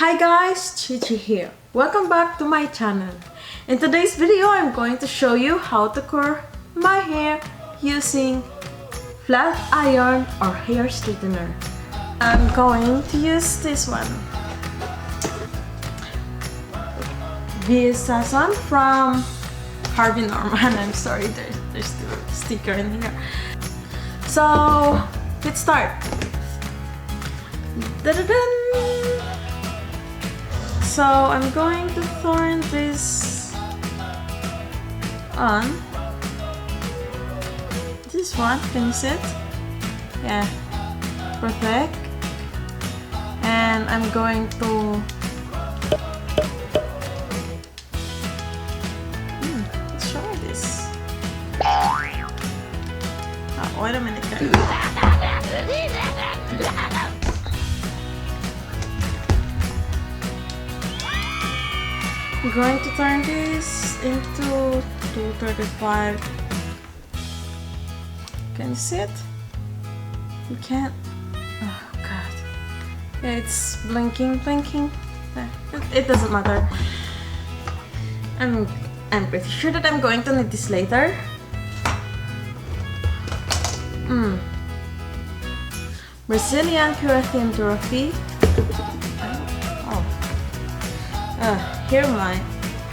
Hi guys, Chichi here. Welcome back to my channel. In today's video, I'm going to show you how to curl my hair using flat iron or hair straightener. I'm going to use this one. This one from Harvey Norman. I'm sorry, there's still a sticker in here. So, let's start. Da-da-dun! So I'm going to turn this on. This one, can you see it? Yeah, perfect. And I'm going to let's try this. Oh, wait a minute, guys. I'm going to turn this into 235. Can you see it? You can't? Oh god. Yeah, it's blinking. It doesn't matter. I'm pretty sure that I'm going to need this later. Brazilian Keratin Trophy. Here my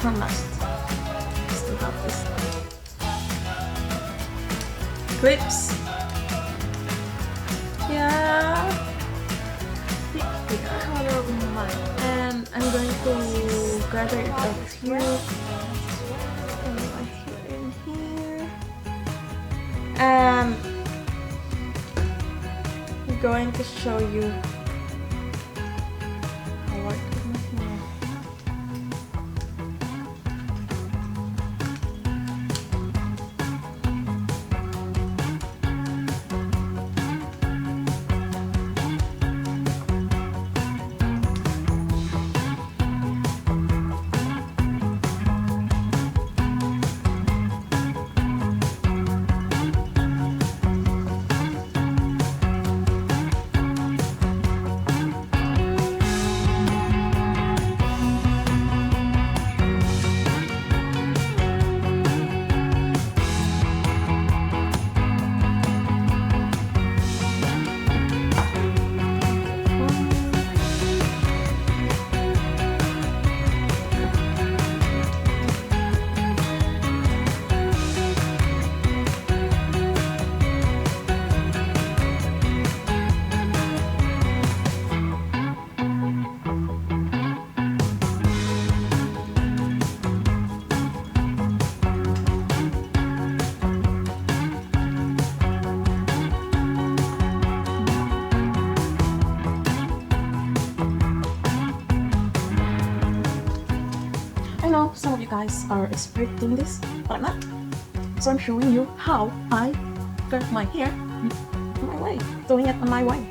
from last. Still have this. Clips. Yeah. And I'm going to gather it up here. In here. And I'm going to show you how I work with my hair. I know some of you guys are expert doing this, but I'm not. So I'm showing you how I curl my hair on my way, doing it on my way.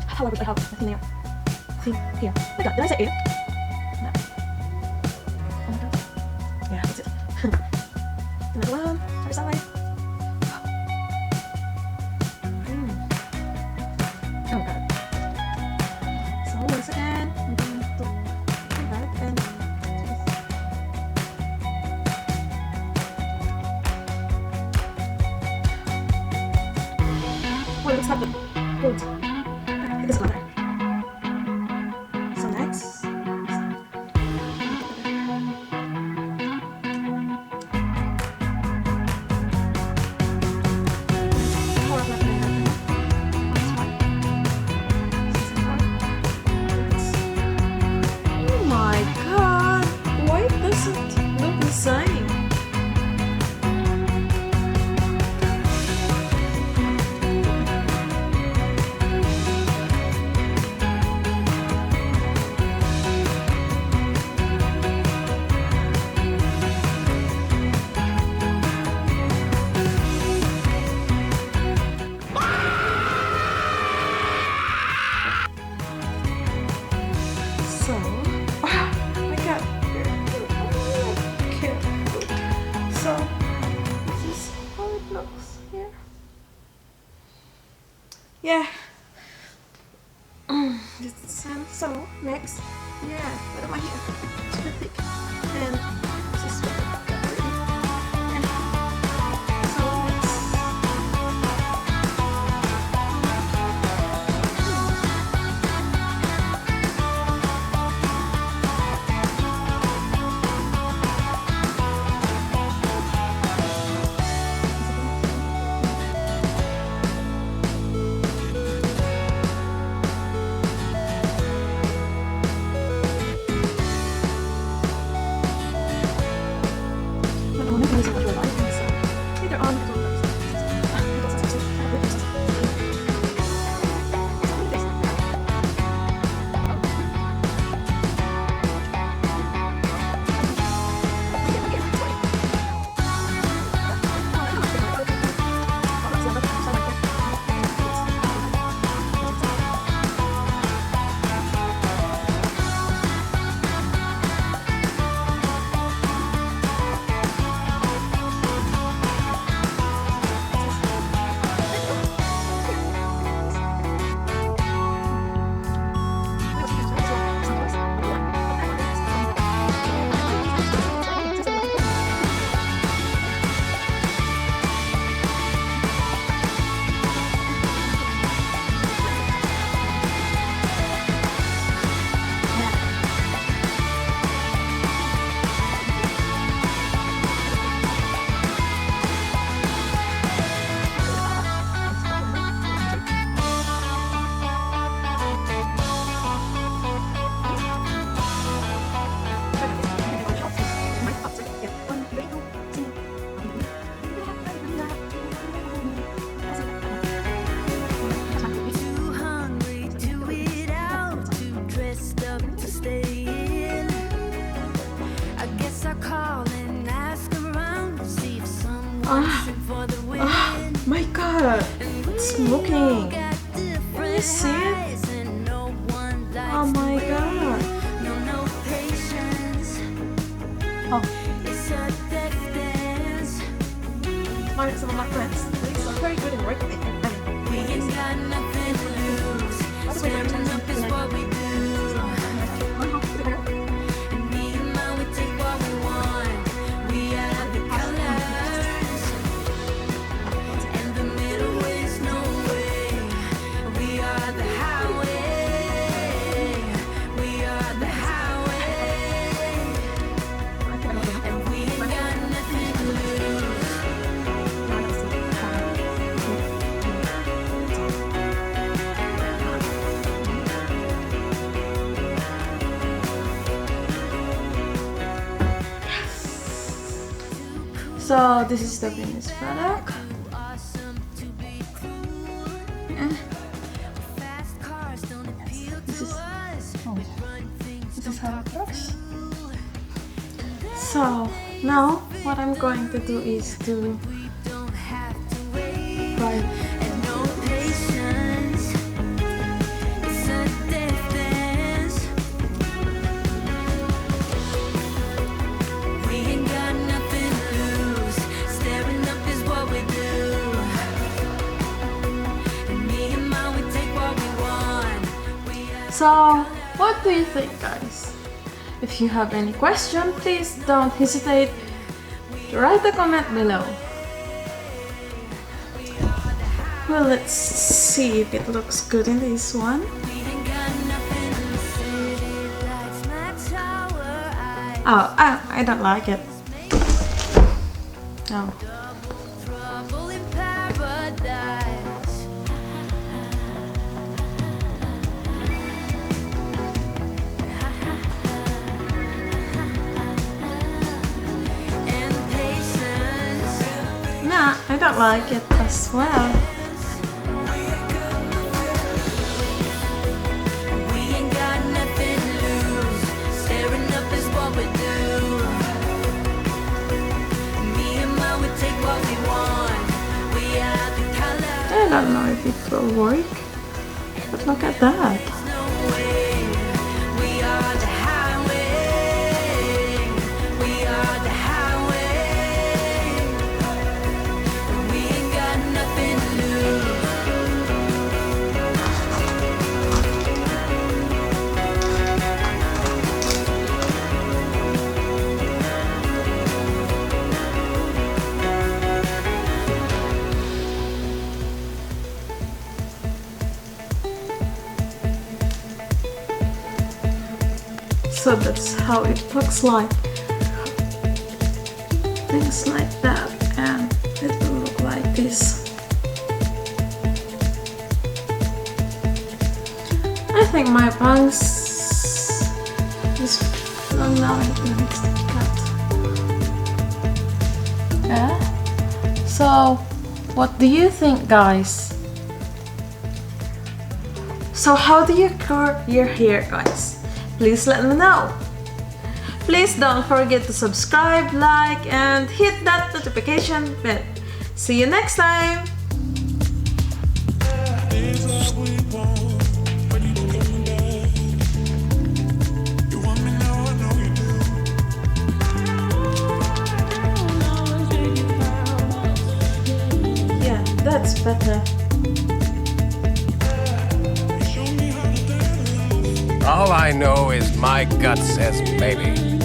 However, I have nothing there. See, here. Oh my god, did I say it? No. Oh my god. Yeah, that's it. Another one, other side. Oh my god. So once again, I'm going to do that and well, let's have the good. It doesn't matter. So next. So next, yeah, what am I here? It's pretty thick. And this is pretty. And so my god, it's smoking. Can you see it? Oh my god. Oh. Mark some of my friends. These are very good in working with them. We ain't got nothing to lose. Standing up is what we do. And me and mine, we take what we want. We are the colors. And the middle is no way. We are the highway. We are the highway. And we ain't got nothing to lose. So this is the finished product. This is how it looks. So now what I'm going to do is to fry. So, what do you think, guys? If you have any question, please don't hesitate to write a comment below. Well, let's see if it looks good in this one. Oh, I don't like it. Oh. Nah, I don't like it as well. I don't know if it will work, but look at that. So that's how it looks like. Things like that, and it will look like this. I think my bangs is long now. I think it's cut. Yeah. So, what do you think, guys? So how do you curl your hair, guys? Please let me know. Please don't forget to subscribe, like, and hit that notification bell. See you next time! Yeah, that's better. All I know is my gut says maybe.